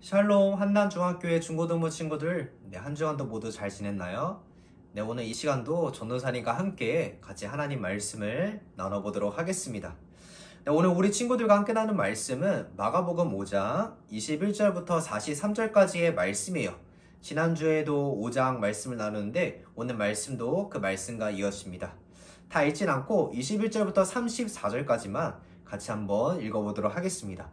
샬롬 한남중학교의 중고등부 친구들, 한 주간도 모두 잘 지냈나요? 오늘 이 시간도 전도사님과 함께 같이 하나님 말씀을 나눠보도록 하겠습니다. 오늘 우리 친구들과 함께 나눈 말씀은 마가복음 5장 21절부터 43절까지의 말씀이에요. 지난주에도 5장 말씀을 나누는데 오늘 말씀도 그 말씀과 이어집니다. 다 읽진 않고 21절부터 34절까지만 같이 한번 읽어보도록 하겠습니다.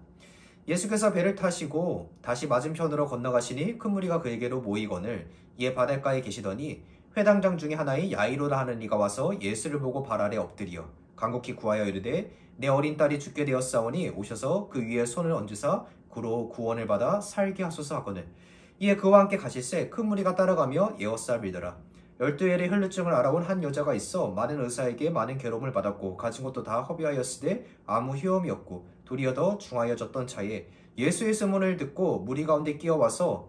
예수께서 배를 타시고 다시 맞은편으로 건너가시니 큰 무리가 그에게로 모이거늘 이에 바닷가에 계시더니 회당장 중에 하나인 야이로라 하는 이가 와서 예수를 보고 발 아래 엎드리어 간곡히 구하여 이르되 내 어린 딸이 죽게 되었사오니 오셔서 그 위에 손을 얹으사 그로 구원을 받아 살게 하소서 하거늘 이에 그와 함께 가실새 큰 무리가 따라가며 에워싸 빌더라. 12일의 혈루증을 알아온 한 여자가 있어 많은 의사에게 많은 괴로움을 받았고 가진 것도 다 허비하였으되 아무 효험이 없고 도리어 더 중하여졌던 차에 예수의 소문을 듣고 무리 가운데 끼어와서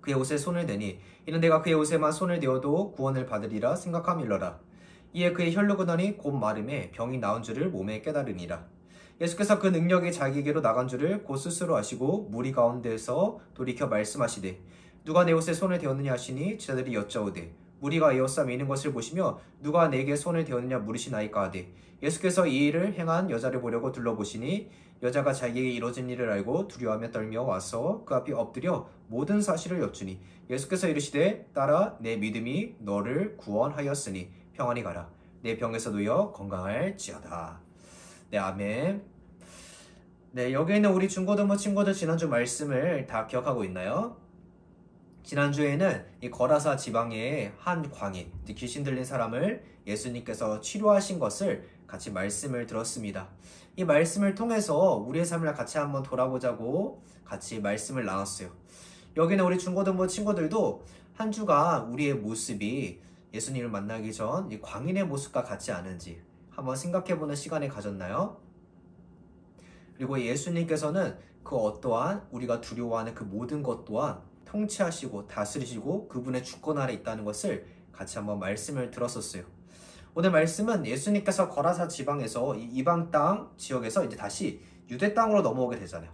그의 옷에 손을 대니 이는 내가 그의 옷에만 손을 대어도 구원을 받으리라 생각함일러라. 이에 그의 혈루근원이 곧 마름에 병이 나은 줄을 몸에 깨달으니라. 예수께서 그 능력이 자기에게로 나간 줄을 곧 스스로 아시고 무리 가운데서 돌이켜 말씀하시되 누가 내 옷에 손을 대었느냐 하시니 제자들이 여짜오되 무리가 에워싸 미는 것을 보시며 누가 내게 손을 대었느냐 물으시나이까 하되 예수께서 이 일을 행한 여자를 보려고 둘러보시니 여자가 자기에게 이뤄진 일을 알고 두려워하며 떨며 와서 그 앞에 엎드려 모든 사실을 여쭈니 예수께서 이르시되 딸아 내 믿음이 너를 구원하였으니 평안히 가라 내 병에서 놓여 건강할지어다. 아멘. 여기에 있는 우리 중고등부 친구들 지난주 말씀을 다 기억하고 있나요? 지난주에는 이 거라사 지방의 한 광인, 귀신 들린 사람을 예수님께서 치료하신 것을 같이 말씀을 들었습니다. 이 말씀을 통해서 우리의 삶을 같이 한번 돌아보자고 같이 말씀을 나눴어요. 여기는 우리 중고등부 친구들도 한 주간 우리의 모습이 예수님을 만나기 전 이 광인의 모습과 같지 않은지 한번 생각해보는 시간을 가졌나요? 그리고 예수님께서는 그 어떠한 우리가 두려워하는 그 모든 것 또한 통치하시고 다스리시고 그분의 주권 아래 있다는 것을 같이 한번 말씀을 들었었어요. 오늘 말씀은 예수님께서 거라사 지방에서 이방 땅 지역에서 이제 다시 유대 땅으로 넘어오게 되잖아요.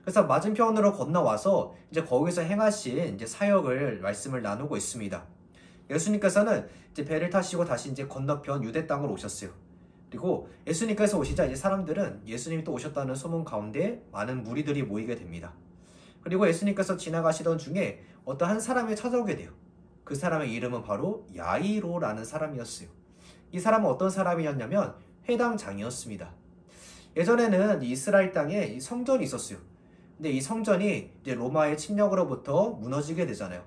그래서 맞은편으로 건너와서 이제 거기서 행하신 이제 사역을 말씀을 나누고 있습니다. 예수님께서는 이제 배를 타시고 다시 이제 건너편 유대 땅으로 오셨어요. 그리고 예수님께서 오시자 이제 사람들은 예수님이 또 오셨다는 소문 가운데 많은 무리들이 모이게 됩니다. 그리고 예수님께서 지나가시던 중에 어떤 한 사람이 찾아오게 돼요. 그 사람의 이름은 바로 야이로라는 사람이었어요. 이 사람은 어떤 사람이었냐면 회당장이었습니다. 예전에는 이스라엘 땅에 성전이 있었어요. 근데 이 성전이 이제 로마의 침략으로부터 무너지게 되잖아요.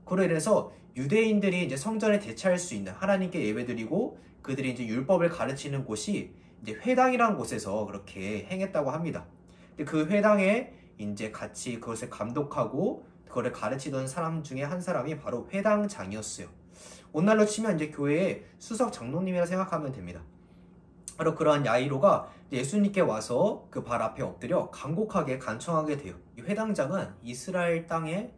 그로 인해서 유대인들이 이제 성전에 대체할 수 있는 하나님께 예배드리고 그들이 이제 율법을 가르치는 곳이 이제 회당이라는 곳에서 그렇게 행했다고 합니다. 근데 그 회당에 이제 같이 그것을 감독하고 그거를 가르치던 사람 중에 한 사람이 바로 회당장이었어요. 오늘날로 치면 이제 교회의 수석 장로님이라 생각하면 됩니다. 바로 그러한 야이로가 예수님께 와서 그 발 앞에 엎드려 간곡하게 간청하게 돼요. 이 회당장은 이스라엘 땅에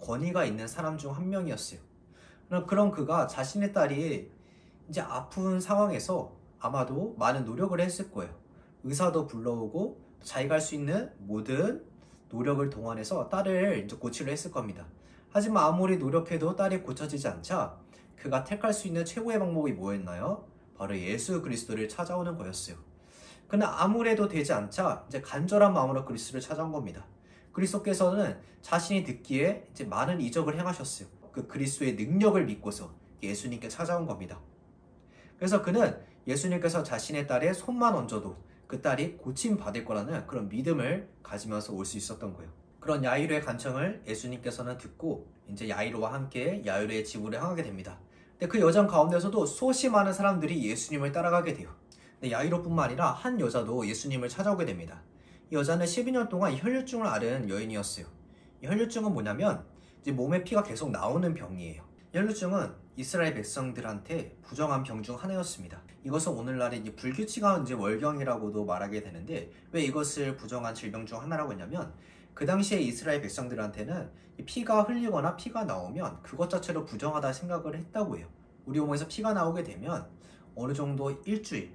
권위가 있는 사람 중 한 명이었어요. 그런 그가 자신의 딸이 이제 아픈 상황에서 아마도 많은 노력을 했을 거예요. 의사도 불러오고 자기가 할 수 있는 모든 노력을 동원해서 딸을 이제 고치려 했을 겁니다. 하지만 아무리 노력해도 딸이 고쳐지지 않자 그가 택할 수 있는 최고의 방법이 뭐였나요? 바로 예수 그리스도를 찾아오는 거였어요. 그는 아무래도 되지 않자 이제 간절한 마음으로 그리스도를 찾아온 겁니다. 그리스도께서는 자신이 듣기에 이제 많은 이적을 행하셨어요. 그 그리스도의 능력을 믿고서 예수님께 찾아온 겁니다. 그래서 그는 예수님께서 자신의 딸의 손만 얹어도 그 딸이 고침받을 거라는 그런 믿음을 가지면서 올 수 있었던 거예요. 그런 야이로의 간청을 예수님께서는 듣고 이제 야이로와 함께 야이로의 집으로 향하게 됩니다. 근데 그 여정 가운데서도 수없이 많은 사람들이 예수님을 따라가게 돼요. 근데 야이로뿐만 아니라 한 여자도 예수님을 찾아오게 됩니다. 이 여자는 12년 동안 혈류증을 앓은 여인이었어요. 이 혈류증은 뭐냐면 이제 몸에 피가 계속 나오는 병이에요. 혈류증은 이스라엘 백성들한테 부정한 병 중 하나였습니다. 이것은 오늘날의 이제 불규칙한 이제 월경이라고도 말하게 되는데 왜 이것을 부정한 질병 중 하나라고 했냐면 그 당시에 이스라엘 백성들한테는 피가 흘리거나 피가 나오면 그것 자체로 부정하다 생각을 했다고 해요. 우리 몸에서 피가 나오게 되면 어느 정도 일주일,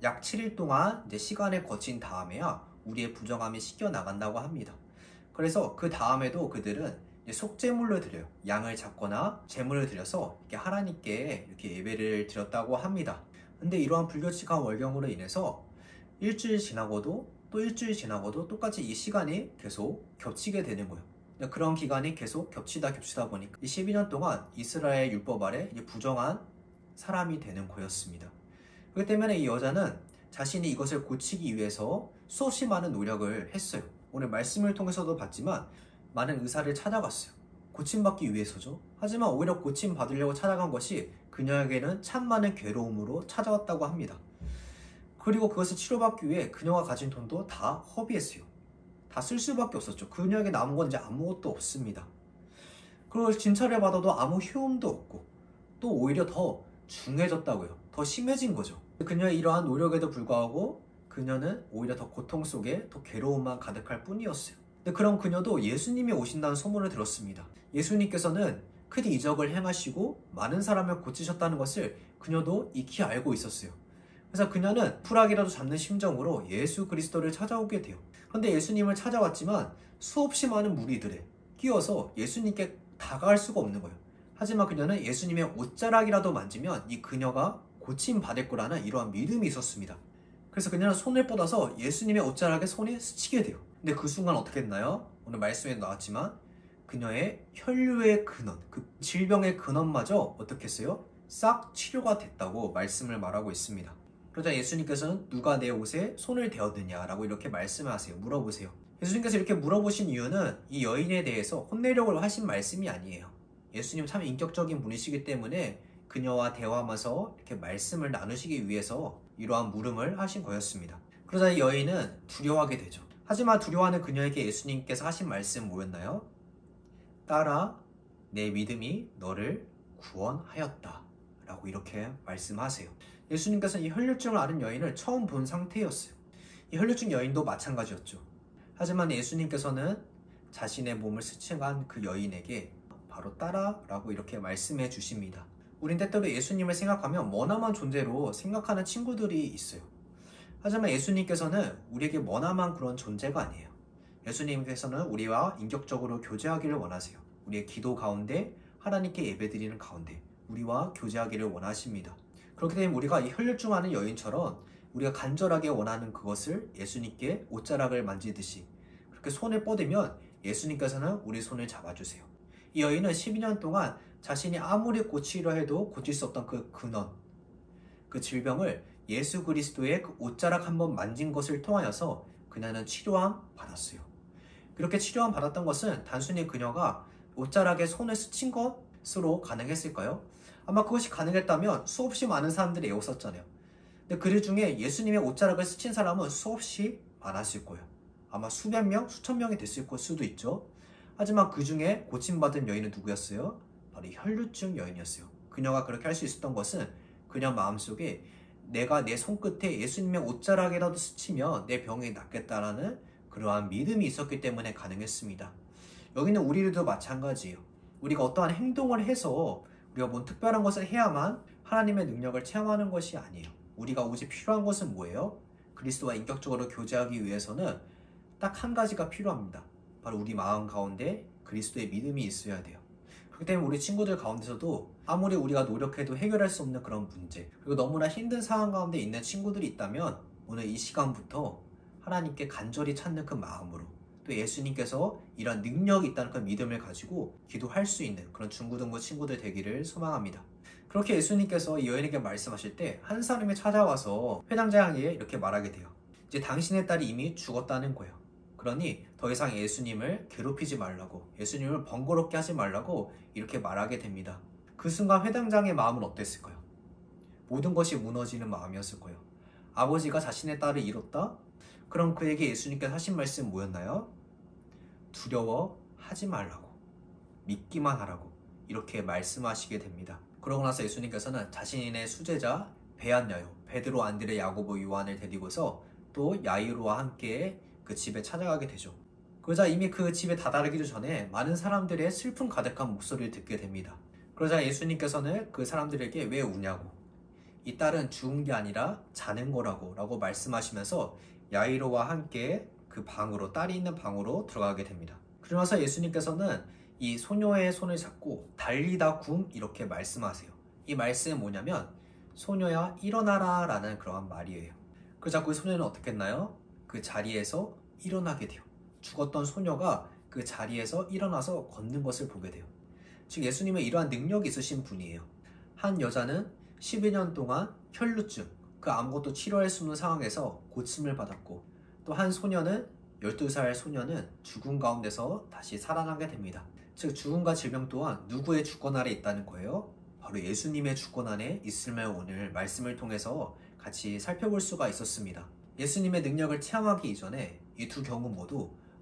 약 7일 동안 이제 시간을 거친 다음에야 우리의 부정함이 씻겨 나간다고 합니다. 그래서 그 다음에도 그들은 이제 속죄물로 드려요. 양을 잡거나 제물을 드려서 이렇게 하나님께 이렇게 예배를 드렸다고 합니다. 근데 이러한 불규칙한 월경으로 인해서 일주일 지나고도 또 일주일 지나고도 똑같이 이 시간이 계속 겹치게 되는 거예요. 그런 기간이 계속 겹치다 보니까 이 12년 동안 이스라엘 율법 아래 부정한 사람이 되는 거였습니다. 그렇기 때문에 이 여자는 자신이 이것을 고치기 위해서 수없이 많은 노력을 했어요. 오늘 말씀을 통해서도 봤지만 많은 의사를 찾아갔어요. 고침받기 위해서죠. 하지만 오히려 고침받으려고 찾아간 것이 그녀에게는 참 많은 괴로움으로 찾아왔다고 합니다. 그리고 그것을 치료받기 위해 그녀가 가진 돈도 다 허비했어요. 다 쓸 수밖에 없었죠. 그녀에게 남은 건 이제 아무것도 없습니다. 그리고 진찰을 받아도 아무 효험도 없고 또 오히려 더 중해졌다고요. 더 심해진 거죠. 그녀의 이러한 노력에도 불구하고 그녀는 오히려 더 고통 속에 더 괴로움만 가득할 뿐이었어요. 근데 그럼 그녀도 예수님이 오신다는 소문을 들었습니다. 예수님께서는 큰 이적을 행하시고 많은 사람을 고치셨다는 것을 그녀도 익히 알고 있었어요. 그래서 그녀는 푸락이라도 잡는 심정으로 예수 그리스도를 찾아오게 돼요. 그런데 예수님을 찾아왔지만 수없이 많은 무리들에 끼어서 예수님께 다가갈 수가 없는 거예요. 하지만 그녀는 예수님의 옷자락이라도 만지면 이 그녀가 고침받을 거라는 이러한 믿음이 있었습니다. 그래서 그녀는 손을 뻗어서 예수님의 옷자락에 손이 스치게 돼요. 근데 그 순간 어떻게 했나요? 오늘 말씀에 나왔지만 그녀의 혈류의 근원, 그 질병의 근원마저 어떻게 했어요? 싹 치료가 됐다고 말씀을 말하고 있습니다. 그러자 예수님께서는 누가 내 옷에 손을 대었느냐라고 이렇게 말씀하세요. 물어보세요. 예수님께서 이렇게 물어보신 이유는 이 여인에 대해서 혼내려고 하신 말씀이 아니에요. 예수님 참 인격적인 분이시기 때문에 그녀와 대화하면서 이렇게 말씀을 나누시기 위해서 이러한 물음을 하신 거였습니다. 그러자 이 여인은 두려워하게 되죠. 하지만 두려워하는 그녀에게 예수님께서 하신 말씀 뭐였나요? 딸아, 내 믿음이 너를 구원하였다 라고 이렇게 말씀하세요. 예수님께서는 이 혈류증을 앓은 여인을 처음 본 상태였어요. 이 혈류증 여인도 마찬가지였죠. 하지만 예수님께서는 자신의 몸을 스쳐간 그 여인에게 바로 딸아 라고 이렇게 말씀해 주십니다. 우린 때때로 예수님을 생각하면 머나먼 존재로 생각하는 친구들이 있어요. 하지만 예수님께서는 우리에게 머나먼 그런 존재가 아니에요. 예수님께서는 우리와 인격적으로 교제하기를 원하세요. 우리의 기도 가운데, 하나님께 예배드리는 가운데 우리와 교제하기를 원하십니다. 그렇기 때문에 우리가 이 혈류증하는 여인처럼 우리가 간절하게 원하는 그것을 예수님께 옷자락을 만지듯이 그렇게 손을 뻗으면 예수님께서는 우리 손을 잡아주세요. 이 여인은 12년 동안 자신이 아무리 고치려 해도 고칠 수 없던 그 근원, 그 질병을 예수 그리스도의 그 옷자락 한번 만진 것을 통하여서 그녀는 치료함 받았어요. 그렇게 치료함 받았던 것은 단순히 그녀가 옷자락에 손을 스친 것으로 가능했을까요? 아마 그것이 가능했다면 수없이 많은 사람들이 애웠었잖아요. 근데 그 중에 예수님의 옷자락을 스친 사람은 수없이 많았을 거예요. 아마 수백 명, 수천 명이 됐을 수도 있죠. 하지만 그 중에 고침받은 여인은 누구였어요? 바로 혈류증 여인이었어요. 그녀가 그렇게 할 수 있었던 것은 그녀 마음속에 내가 내 손끝에 예수님의 옷자락이라도 스치면 내 병이 낫겠다라는 그러한 믿음이 있었기 때문에 가능했습니다. 여기는 우리들도 마찬가지예요. 우리가 어떠한 행동을 해서 우리가 뭔 특별한 것을 해야만 하나님의 능력을 체험하는 것이 아니에요. 우리가 오직 필요한 것은 뭐예요? 그리스도와 인격적으로 교제하기 위해서는 딱 한 가지가 필요합니다. 바로 우리 마음 가운데 그리스도의 믿음이 있어야 돼요. 그렇기 때문에 우리 친구들 가운데서도 아무리 우리가 노력해도 해결할 수 없는 그런 문제, 그리고 너무나 힘든 상황 가운데 있는 친구들이 있다면 오늘 이 시간부터 하나님께 간절히 찾는 그 마음으로 또 예수님께서 이런 능력이 있다는 그 믿음을 가지고 기도할 수 있는 그런 중고등부 친구들 되기를 소망합니다. 그렇게 예수님께서 이 여인에게 말씀하실 때 한 사람이 찾아와서 회당장에게 이렇게 말하게 돼요. 이제 당신의 딸이 이미 죽었다는 거예요. 그러니 더 이상 예수님을 괴롭히지 말라고, 예수님을 번거롭게 하지 말라고 이렇게 말하게 됩니다. 그 순간 회당장의 마음은 어땠을까요? 모든 것이 무너지는 마음이었을 거예요. 아버지가 자신의 딸을 잃었다? 그럼 그에게 예수님께서 하신 말씀 뭐였나요? 두려워하지 말라고, 믿기만 하라고 이렇게 말씀하시게 됩니다. 그러고 나서 예수님께서는 자신의 수제자 베안녀요, 베드로, 안드레, 야고보, 요한을 데리고서 또 야이로와 함께 그 집에 찾아가게 되죠. 그러자 이미 그 집에 다다르기도 전에 많은 사람들의 슬픔 가득한 목소리를 듣게 됩니다. 그러자 예수님께서는 그 사람들에게 왜 우냐고, 이 딸은 죽은 게 아니라 자는 거라고 말씀하시면서 야이로와 함께 그 방으로, 딸이 있는 방으로 들어가게 됩니다. 그러면서 예수님께서는 이 소녀의 손을 잡고 달리다 굼 이렇게 말씀하세요. 이 말씀은 뭐냐면 소녀야 일어나라 라는 그러한 말이에요. 그러자 그 소녀는 어떻게 했나요? 그 자리에서 일어나게 돼요. 죽었던 소녀가 그 자리에서 일어나서 걷는 것을 보게 돼요. 즉 예수님은 이러한 능력이 있으신 분이에요. 한 여자는 12년 동안 혈루증, 그 아무것도 치료할 수 없는 상황에서 고침을 받았고, 또 한 소녀는 12살 소녀는 죽음 가운데서 다시 살아나게 됩니다. 즉 죽음과 질병 또한 누구의 주권 아래 있다는 거예요? 바로 예수님의 주권 안에 있음을 오늘 말씀을 통해서 같이 살펴볼 수가 있었습니다. 예수님의 능력을 체험하기 이전에 이 두 경우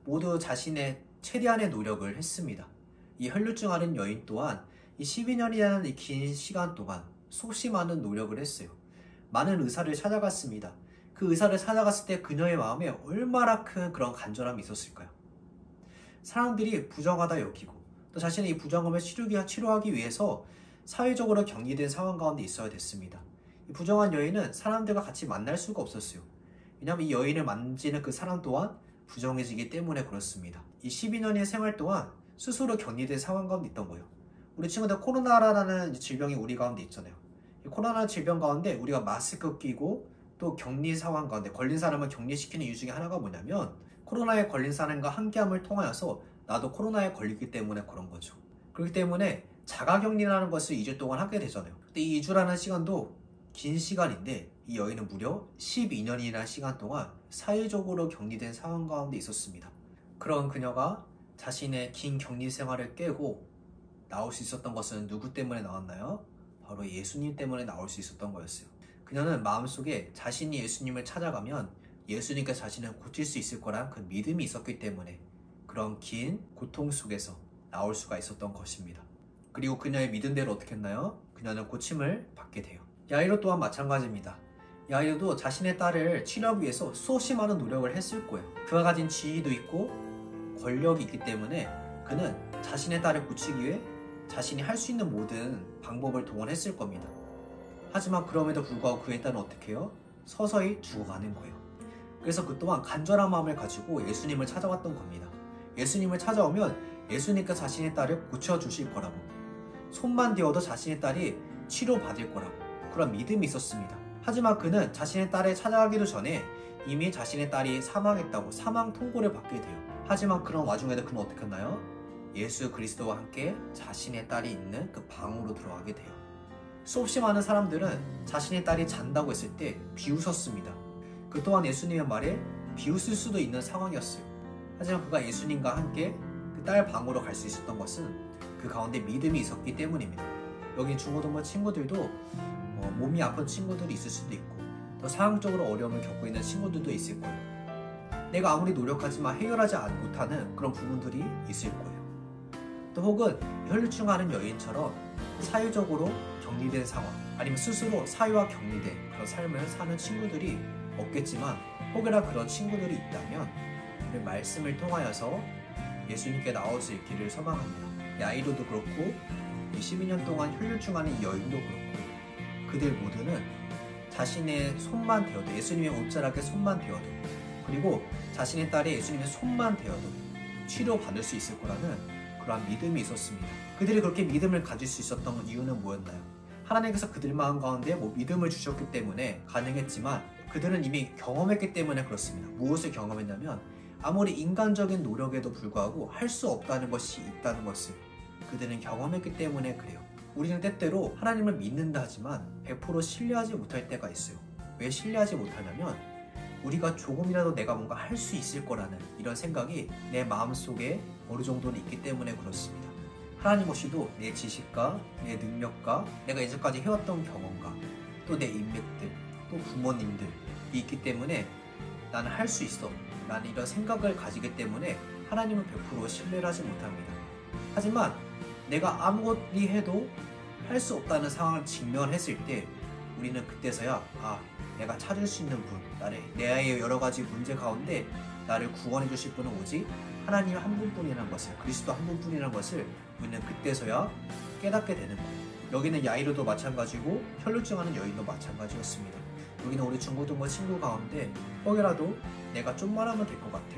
모두 자신의 최대한의 노력을 했습니다. 이 혈루증 앓은 여인 또한 이 12년이라는 이 긴 시간 동안 수없이 많은 노력을 했어요. 많은 의사를 찾아갔습니다. 그 의사를 찾아갔을 때 그녀의 마음에 얼마나 큰 그런 간절함이 있었을까요? 사람들이 부정하다 여기고 또 자신의 이 부정함을 치료하기 위해서 사회적으로 격리된 상황 가운데 있어야 됐습니다. 이 부정한 여인은 사람들과 같이 만날 수가 없었어요. 왜냐하면 이 여인을 만지는 그 사람 또한 부정해지기 때문에 그렇습니다. 이 12년의 생활 동안 스스로 격리된 상황 가운데 있던 거예요. 우리 친구들 코로나라는 질병이 우리 가운데 있잖아요. 이 코로나 질병 가운데 우리가 마스크 끼고 또 격리 상황 가운데 걸린 사람을 격리시키는 이유 중에 하나가 뭐냐면 코로나에 걸린 사람과 함께함을 통하여서 나도 코로나에 걸리기 때문에 그런 거죠. 그렇기 때문에 자가격리라는 것을 2주 동안 하게 되잖아요. 근데 이 2주라는 시간도 긴 시간인데 이 여인은 무려 12년이라는 시간 동안 사회적으로 격리된 상황 가운데 있었습니다. 그런 그녀가 자신의 긴 격리 생활을 깨고 나올 수 있었던 것은 누구 때문에 나왔나요? 바로 예수님 때문에 나올 수 있었던 거였어요. 그녀는 마음속에 자신이 예수님을 찾아가면 예수님께 자신을 고칠 수 있을 거란 그 믿음이 있었기 때문에 그런 긴 고통 속에서 나올 수가 있었던 것입니다. 그리고 그녀의 믿음대로 어떻게 했나요? 그녀는 고침을 받게 돼요. 야이로 또한 마찬가지입니다. 야이로도 자신의 딸을 치료하기 위해서 수없이 많은 노력을 했을 거예요. 그가 가진 지위도 있고 권력이 있기 때문에 그는 자신의 딸을 고치기 위해 자신이 할 수 있는 모든 방법을 동원했을 겁니다. 하지만 그럼에도 불구하고 그의 딸은 어떻게 해요? 서서히 죽어가는 거예요. 그래서 그 또한 간절한 마음을 가지고 예수님을 찾아왔던 겁니다. 예수님을 찾아오면 예수님께서 자신의 딸을 고쳐주실 거라고, 손만 대어도 자신의 딸이 치료받을 거라고 그런 믿음이 있었습니다. 하지만 그는 자신의 딸을 찾아가기도 전에 이미 자신의 딸이 사망했다고 사망 통보를 받게 돼요. 하지만 그런 와중에도 그는 어떻게 했나요? 예수 그리스도와 함께 자신의 딸이 있는 그 방으로 들어가게 돼요. 수없이 많은 사람들은 자신의 딸이 잔다고 했을 때 비웃었습니다. 그 또한 예수님의 말에 비웃을 수도 있는 상황이었어요. 하지만 그가 예수님과 함께 그 딸 방으로 갈 수 있었던 것은 그 가운데 믿음이 있었기 때문입니다. 여기 중고등부 친구들도 몸이 아픈 친구들이 있을 수도 있고 더 상황적으로 어려움을 겪고 있는 친구들도 있을 거예요. 내가 아무리 노력하지만 해결하지 못하는 그런 부분들이 있을 거예요. 또 혹은 혈루증 앓은 여인처럼 사회적으로 격리된 상황, 아니면 스스로 사회와 격리된 그런 삶을 사는 친구들이 없겠지만 혹여나 그런 친구들이 있다면 그 말씀을 통하여서 예수님께 나올 수 있기를 소망합니다. 야이로도 그렇고 12년 동안 혈루증 앓은 여인도 그렇고 그들 모두는 자신의 손만 대어도, 예수님의 옷자락에 손만 대어도, 그리고 자신의 딸의 예수님의 손만 대어도 치료받을 수 있을 거라는 그러한 믿음이 있었습니다. 그들이 그렇게 믿음을 가질 수 있었던 이유는 뭐였나요? 하나님께서 그들 마음 가운데 믿음을 주셨기 때문에 가능했지만 그들은 이미 경험했기 때문에 그렇습니다. 무엇을 경험했냐면 아무리 인간적인 노력에도 불구하고 할 수 없다는 것이 있다는 것을 그들은 경험했기 때문에 그래요. 우리는 때때로 하나님을 믿는다 하지만 100% 신뢰하지 못할 때가 있어요. 왜 신뢰하지 못하냐면 우리가 조금이라도 내가 뭔가 할 수 있을 거라는 이런 생각이 내 마음속에 어느 정도는 있기 때문에 그렇습니다. 하나님 없이도 내 지식과 내 능력과 내가 이제까지 해왔던 경험과 또 내 인맥들, 또 부모님들이 있기 때문에 나는 할 수 있어 라는 이런 생각을 가지기 때문에 하나님은 100% 신뢰를 하지 못합니다. 하지만 내가 아무리 해도 할 수 없다는 상황을 직면했을 때 우리는 그때서야 내가 찾을 수 있는 분, 내 아이의 여러 가지 문제 가운데 나를 구원해 주실 분은 오직 하나님 한 분뿐이라는 것을, 그리스도 한 분뿐이라는 것을 우리는 그때서야 깨닫게 되는 거예요. 여기는 야이로도 마찬가지고 혈루증 앓는 여인도 마찬가지였습니다. 여기는 우리 중고등부 친구 가운데 혹여라도 내가 좀만 하면 될 것 같아,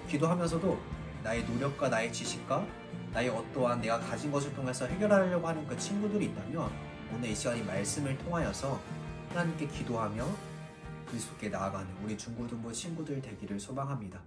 기도하면서도 나의 노력과 나의 지식과 나의 어떠한 내가 가진 것을 통해서 해결하려고 하는 그 친구들이 있다면 오늘 이 시간 이 말씀을 통하여서 하나님께 기도하며 그리스도께 나아가는 우리 중고등부 친구들 되기를 소망합니다.